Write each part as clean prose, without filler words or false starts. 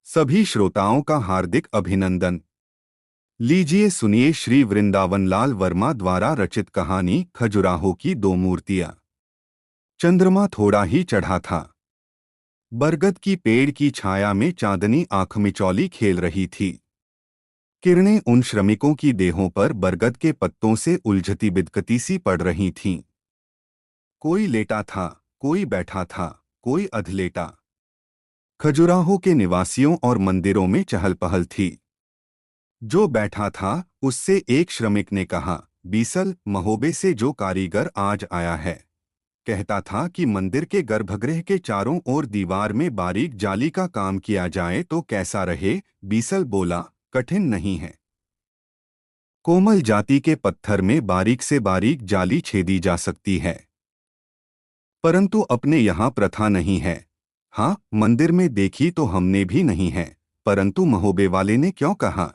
सभी श्रोताओं का हार्दिक अभिनंदन। लीजिए सुनिए श्री वृंदावनलाल वर्मा द्वारा रचित कहानी खजुराहो की दो मूर्तियां। चंद्रमा थोड़ा ही चढ़ा था। बरगद की पेड़ की छाया में चांदनी आंख मिचौली खेल रही थी। किरणें उन श्रमिकों की देहों पर बरगद के पत्तों से उलझती बिदकती सी पड़ रही थीं। कोई लेटा था, कोई बैठा था, कोई अधलेटा। खजुराहो के निवासियों और मंदिरों में चहल पहल थी। जो बैठा था उससे एक श्रमिक ने कहा, बीसल महोबे से जो कारीगर आज आया है, कहता था कि मंदिर के गर्भगृह के चारों ओर दीवार में बारीक जाली का काम किया जाए तो कैसा रहे। बीसल बोला, कठिन नहीं है। कोमल जाति के पत्थर में बारीक से बारीक जाली छेदी जा सकती है, परंतु अपने यहाँ प्रथा नहीं है। हाँ, मंदिर में देखी तो हमने भी नहीं है, परंतु महोबे वाले ने क्यों कहा?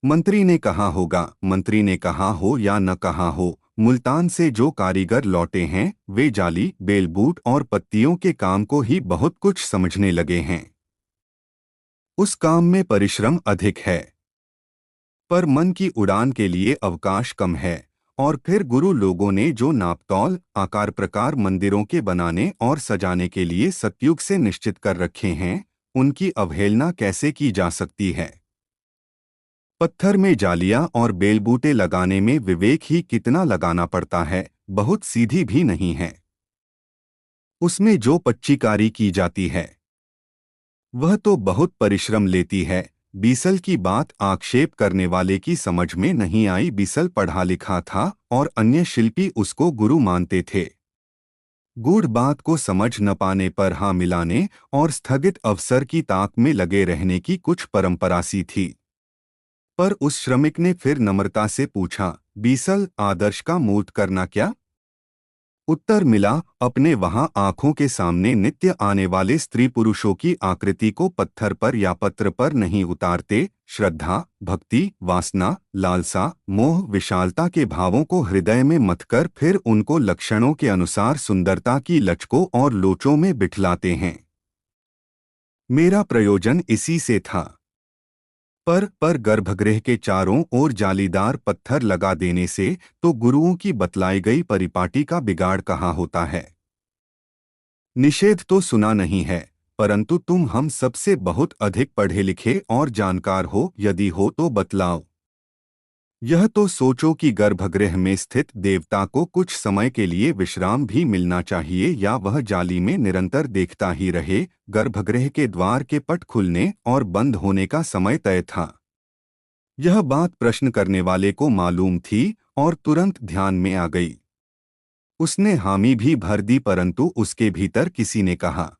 मंत्री ने कहा होगा। मंत्री ने कहा हो या न कहा हो, मुल्तान से जो कारीगर लौटे हैं वे जाली, बेलबूट और पत्तियों के काम को ही बहुत कुछ समझने लगे हैं। उस काम में परिश्रम अधिक है, पर मन की उड़ान के लिए अवकाश कम है। और फिर गुरु लोगों ने जो नापतौल, आकार प्रकार मंदिरों के बनाने और सजाने के लिए सतयुग से निश्चित कर रखे हैं, उनकी अवहेलना कैसे की जा सकती है? पत्थर में जालियां और बेलबूटे लगाने में विवेक ही कितना लगाना पड़ता है, बहुत सीधी भी नहीं है। उसमें जो पच्चीकारी की जाती है वह तो बहुत परिश्रम लेती है। बीसल की बात आक्षेप करने वाले की समझ में नहीं आई। बीसल पढ़ा लिखा था और अन्य शिल्पी उसको गुरु मानते थे। गूढ़ बात को समझ न पाने पर हाँ मिलाने और स्थगित अवसर की ताक में लगे रहने की कुछ परंपरा सी थी। पर उस श्रमिक ने फिर नम्रता से पूछा, बीसल, आदर्श का मूर्त करना क्या? उत्तर मिला, अपने वहां आंखों के सामने नित्य आने वाले स्त्री पुरुषों की आकृति को पत्थर पर या पत्र पर नहीं उतारते। श्रद्धा, भक्ति, वासना, लालसा, मोह, विशालता के भावों को हृदय में मथकर फिर उनको लक्षणों के अनुसार सुंदरता की लचकों और लोचों में बिठलाते हैं। मेरा प्रयोजन इसी से था। पर गर्भगृह के चारों ओर जालीदार पत्थर लगा देने से तो गुरुओं की बतलाई गई परिपाटी का बिगाड़ कहाँ होता है? निषेध तो सुना नहीं है, परंतु तुम हम सबसे बहुत अधिक पढ़े लिखे और जानकार हो, यदि हो तो बतलाओ। यह तो सोचो कि गर्भगृह में स्थित देवता को कुछ समय के लिए विश्राम भी मिलना चाहिए या वह जाली में निरंतर देखता ही रहे। गर्भगृह के द्वार के पट खुलने और बंद होने का समय तय था। यह बात प्रश्न करने वाले को मालूम थी और तुरंत ध्यान में आ गई। उसने हामी भी भर दी, परंतु उसके भीतर किसी ने कहा,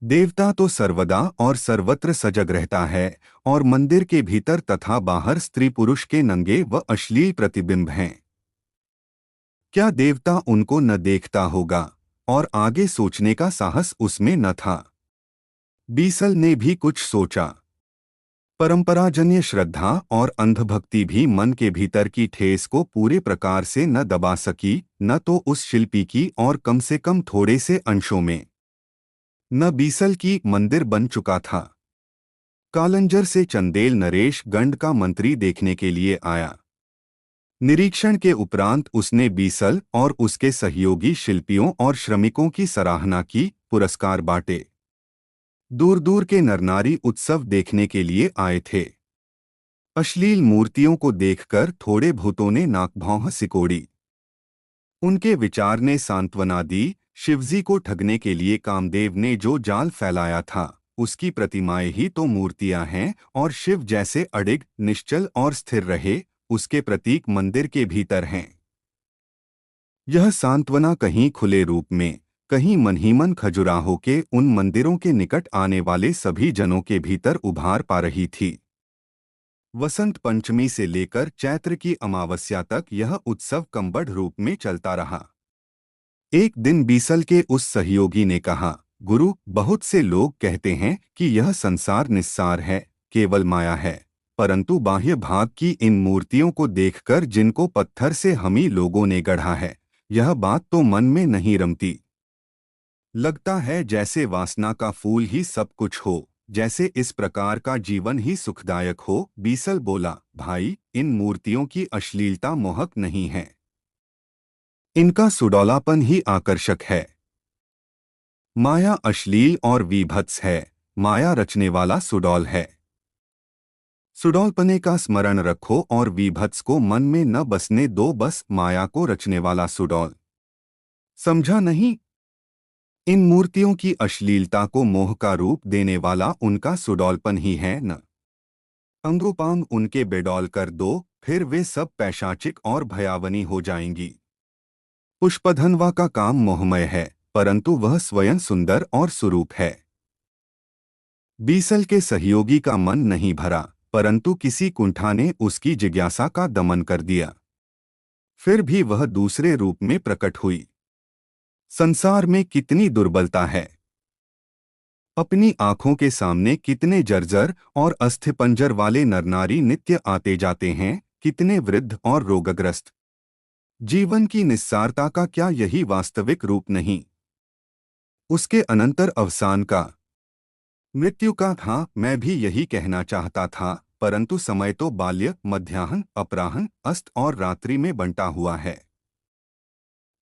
देवता तो सर्वदा और सर्वत्र सजग रहता है और मंदिर के भीतर तथा बाहर स्त्री पुरुष के नंगे व अश्लील प्रतिबिंब हैं। क्या देवता उनको न देखता होगा? और आगे सोचने का साहस उसमें न था। बीसल ने भी कुछ सोचा। परंपराजन्य श्रद्धा और अंधभक्ति भी मन के भीतर की ठेस को पूरे प्रकार से न दबा सकी, न तो उस शिल्पी की और कम से कम थोड़े से अंशों में। न बीसल की। मंदिर बन चुका था। कालंजर से चंदेल नरेश गंड का मंत्री देखने के लिए आया। निरीक्षण के उपरांत उसने बीसल और उसके सहयोगी शिल्पियों और श्रमिकों की सराहना की, पुरस्कार बांटे। दूर दूर के नरनारी उत्सव देखने के लिए आए थे। अश्लील मूर्तियों को देखकर थोड़े भूतों ने नाक-भौं सिकोड़ी। उनके विचार ने सांत्वना दी। शिवजी को ठगने के लिए कामदेव ने जो जाल फैलाया था, उसकी प्रतिमाएं ही तो मूर्तियां हैं, और शिव जैसे अडिग, निश्चल और स्थिर रहे, उसके प्रतीक मंदिर के भीतर हैं। यह सांत्वना कहीं खुले रूप में, कहीं मन ही मन खजुराहो के उन मंदिरों के निकट आने वाले सभी जनों के भीतर उभार पा रही थी। वसंत पंचमी से लेकर चैत्र की अमावस्या तक यह उत्सव कम्बढ़ रूप में चलता रहा। एक दिन बीसल के उस सहयोगी ने कहा, गुरु, बहुत से लोग कहते हैं कि यह संसार निस्सार है, केवल माया है, परंतु बाह्य भाग की इन मूर्तियों को देखकर जिनको पत्थर से हमी लोगों ने गढ़ा है, यह बात तो मन में नहीं रमती। लगता है जैसे वासना का फूल ही सब कुछ हो, जैसे इस प्रकार का जीवन ही सुखदायक हो। बीसल बोला, भाई, इन मूर्तियों की अश्लीलता मोहक नहीं है, इनका सुडौलापन ही आकर्षक है। माया अश्लील और विभत्स है, माया रचने वाला सुडौल है। सुडौलपने का स्मरण रखो और विभत्स को मन में न बसने दो, बस माया को रचने वाला सुडौल। समझा नहीं? इन मूर्तियों की अश्लीलता को मोह का रूप देने वाला उनका सुडौलपन ही है न। अंगोपांग उनके बेडौल कर दो, फिर वे सब पैशाचिक और भयावनी हो जाएंगी। पुष्पधनवा का काम मोहमय है, परंतु वह स्वयं सुंदर और सुरूप है। बीसल के सहयोगी का मन नहीं भरा, परंतु किसी कुंठा ने उसकी जिज्ञासा का दमन कर दिया। फिर भी वह दूसरे रूप में प्रकट हुई। संसार में कितनी दुर्बलता है! अपनी आंखों के सामने कितने जर्जर और अस्थिपंजर वाले नरनारी नित्य आते जाते हैं, कितने वृद्ध और रोगग्रस्त। जीवन की निस्सारता का क्या यही वास्तविक रूप नहीं? उसके अनंतर अवसान का, मृत्यु का था। मैं भी यही कहना चाहता था, परंतु समय तो बाल्य, मध्याह्न, अपराह्न, अस्त और रात्रि में बंटा हुआ है।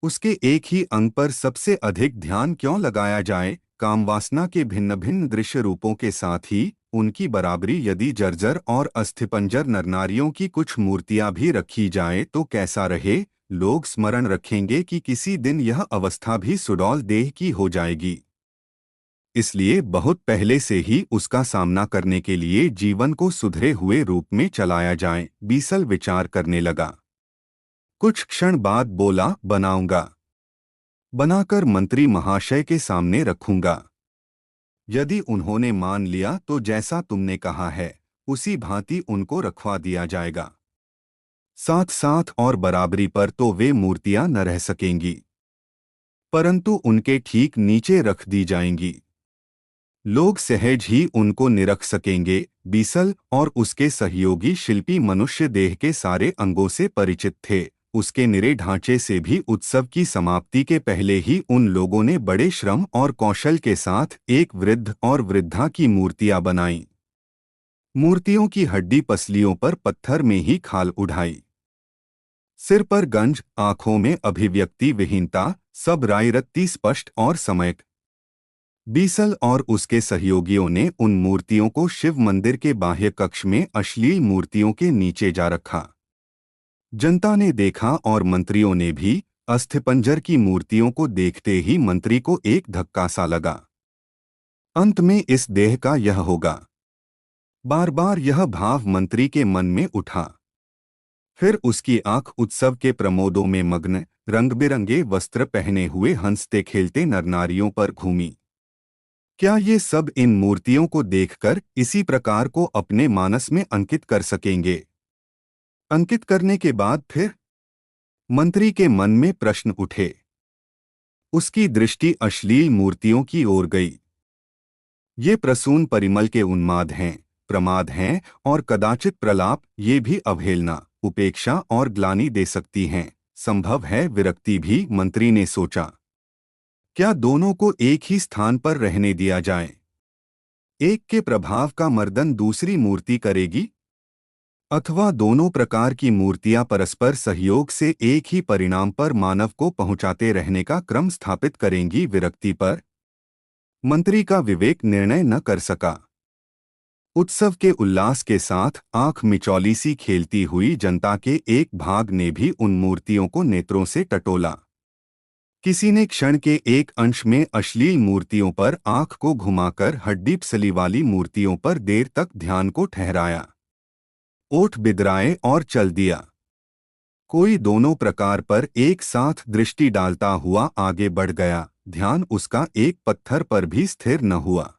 उसके एक ही अंग पर सबसे अधिक ध्यान क्यों लगाया जाए? कामवासना के भिन्न भिन्न दृश्य रूपों के साथ ही उनकी बराबरी यदि जर्जर और अस्थिपंजर नरनारियों की कुछ मूर्तियां भी रखी जाए तो कैसा रहे? लोग स्मरण रखेंगे कि किसी दिन यह अवस्था भी सुडौल देह की हो जाएगी। इसलिए बहुत पहले से ही उसका सामना करने के लिए जीवन को सुधरे हुए रूप में चलाया जाए। बीसल विचार करने लगा। कुछ क्षण बाद बोला, बनाऊंगा, बनाकर मंत्री महाशय के सामने रखूंगा। यदि उन्होंने मान लिया तो जैसा तुमने कहा है उसी भांति उनको रखवा दिया जाएगा। साथ साथ और बराबरी पर तो वे मूर्तियां न रह सकेंगी, परंतु उनके ठीक नीचे रख दी जाएंगी। लोग सहज ही उनको निरख सकेंगे। बीसल और उसके सहयोगी शिल्पी मनुष्य देह के सारे अंगों से परिचित थे। उसके निरे ढांचे से भी उत्सव की समाप्ति के पहले ही उन लोगों ने बड़े श्रम और कौशल के साथ एक वृद्ध और वृद्धा की मूर्तियां बनाईं। मूर्तियों की हड्डी पसलियों पर पत्थर में ही खाल उड़ाई। सिर पर गंज, आंखों में अभिव्यक्ति विहीनता, सब रायरत्ती स्पष्ट और सम्यक। बीसल और उसके सहयोगियों ने उन मूर्तियों को शिव मंदिर के बाह्य कक्ष में अश्लील मूर्तियों के नीचे जा रखा। जनता ने देखा और मंत्रियों ने भी। अस्थिपंजर की मूर्तियों को देखते ही मंत्री को एक धक्का सा लगा। अंत में इस देह का यह होगा। बार बार यह भाव मंत्री के मन में उठा। फिर उसकी आंख उत्सव के प्रमोदों में मग्न रंग बिरंगे वस्त्र पहने हुए हंसते खेलते नरनारियों पर घूमी। क्या ये सब इन मूर्तियों को देखकर इसी प्रकार को अपने मानस में अंकित कर सकेंगे? अंकित करने के बाद फिर मंत्री के मन में प्रश्न उठे। उसकी दृष्टि अश्लील मूर्तियों की ओर गई। ये प्रसून परिमल के उन्माद हैं, प्रमाद हैं और कदाचित प्रलाप, ये भी अवहेलना, उपेक्षा और ग्लानि दे सकती हैं। संभव है विरक्ति भी, मंत्री ने सोचा। क्या दोनों को एक ही स्थान पर रहने दिया जाए? एक के प्रभाव का मर्दन दूसरी मूर्ति करेगी, अथवा दोनों प्रकार की मूर्तियां परस्पर सहयोग से एक ही परिणाम पर मानव को पहुंचाते रहने का क्रम स्थापित करेंगी? विरक्ति पर मंत्री का विवेक निर्णय न कर सका। उत्सव के उल्लास के साथ आंख मिचौली सी खेलती हुई जनता के एक भाग ने भी उन मूर्तियों को नेत्रों से टटोला। किसी ने क्षण के एक अंश में अश्लील मूर्तियों पर आंख को घुमाकर हड्डी पसली वाली मूर्तियों पर देर तक ध्यान को ठहराया। ओठ बिदराए और चल दिया। कोई दोनों प्रकार पर एक साथ दृष्टि डालता हुआ आगे बढ़ गया। ध्यान उसका एक पत्थर पर भी स्थिर न हुआ।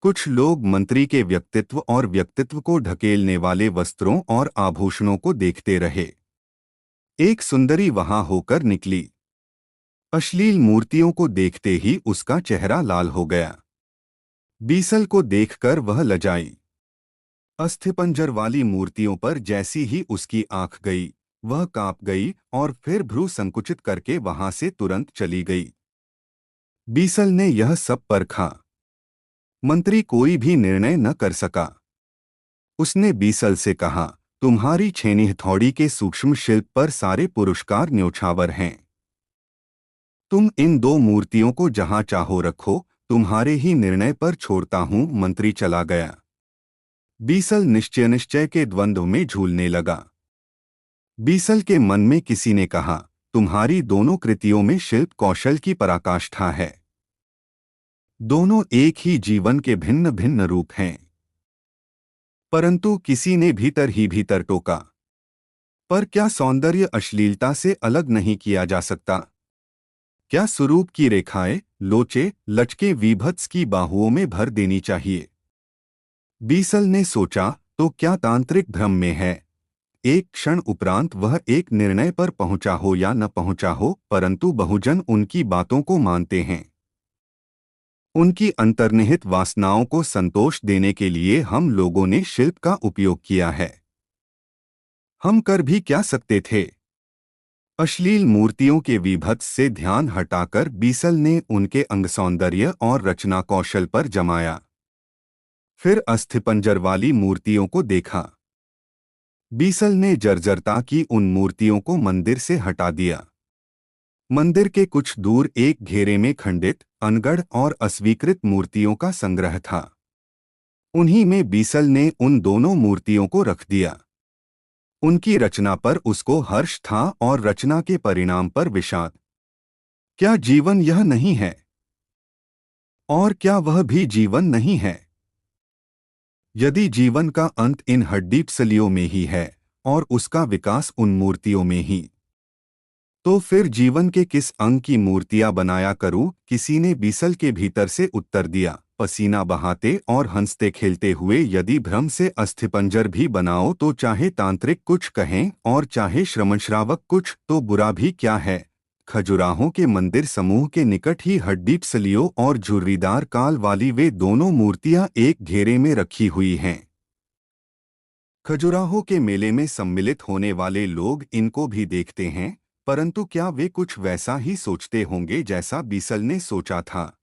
कुछ लोग मंत्री के व्यक्तित्व और व्यक्तित्व को ढकेलने वाले वस्त्रों और आभूषणों को देखते रहे। एक सुंदरी वहां होकर निकली। अश्लील मूर्तियों को देखते ही उसका चेहरा लाल हो गया। बीसल को देखकर वह लजाई। अस्थिपंजर वाली मूर्तियों पर जैसी ही उसकी आंख गई, वह कांप गई और फिर भ्रू संकुचित करके वहां से तुरंत चली गई। बीसल ने यह सब परखा। मंत्री कोई भी निर्णय न कर सका। उसने बीसल से कहा, तुम्हारी छेनी हथौड़ी के सूक्ष्म शिल्प पर सारे पुरस्कार न्योछावर हैं। तुम इन दो मूर्तियों को जहां चाहो रखो, तुम्हारे ही निर्णय पर छोड़ता हूं। मंत्री चला गया। बीसल निश्चय के द्वंद्व में झूलने लगा। बीसल के मन में किसी ने कहा, तुम्हारी दोनों कृतियों में शिल्प कौशल की पराकाष्ठा है। दोनों एक ही जीवन के भिन्न भिन्न रूप हैं। परंतु किसी ने भीतर ही भीतर टोका, पर क्या सौंदर्य अश्लीलता से अलग नहीं किया जा सकता? क्या स्वरूप की रेखाएं, लोचे, लचके वीभत्स की बाहुओं में भर देनी चाहिए? बीसल ने सोचा, तो क्या तांत्रिक भ्रम में है? एक क्षण उपरांत वह एक निर्णय पर पहुंचा हो या न पहुंचा हो, परंतु बहुजन उनकी बातों को मानते हैं। उनकी अंतर्निहित वासनाओं को संतोष देने के लिए हम लोगों ने शिल्प का उपयोग किया है। हम कर भी क्या सकते थे? अश्लील मूर्तियों के विभत्स से ध्यान हटाकर बीसल ने उनके अंग सौंदर्य और रचना कौशल पर जमाया। फिर अस्थिपंजर वाली मूर्तियों को देखा। बीसल ने जर्जरता की उन मूर्तियों को मंदिर से हटा दिया। मंदिर के कुछ दूर एक घेरे में खंडित, अनगढ़ और अस्वीकृत मूर्तियों का संग्रह था। उन्हीं में बीसल ने उन दोनों मूर्तियों को रख दिया। उनकी रचना पर उसको हर्ष था और रचना के परिणाम पर विषाद। क्या जीवन यह नहीं है? और क्या वह भी जीवन नहीं है? यदि जीवन का अंत इन हड्डीपसलियों में ही है और उसका विकास उन मूर्तियों में ही, तो फिर जीवन के किस अंग की मूर्तियां बनाया करूं? किसी ने बीसल के भीतर से उत्तर दिया, पसीना बहाते और हंसते खेलते हुए यदि भ्रम से अस्थिपंजर भी बनाओ तो चाहे तांत्रिक कुछ कहें और चाहे श्रमणश्रावक कुछ, तो बुरा भी क्या है? खजुराहों के मंदिर समूह के निकट ही हड्डीपसलियों और झुर्रीदार काल वाली वे दोनों मूर्तियां एक घेरे में रखी हुई हैं। खजुराहो के मेले में सम्मिलित होने वाले लोग इनको भी देखते हैं, परंतु क्या वे कुछ वैसा ही सोचते होंगे जैसा बीसल ने सोचा था?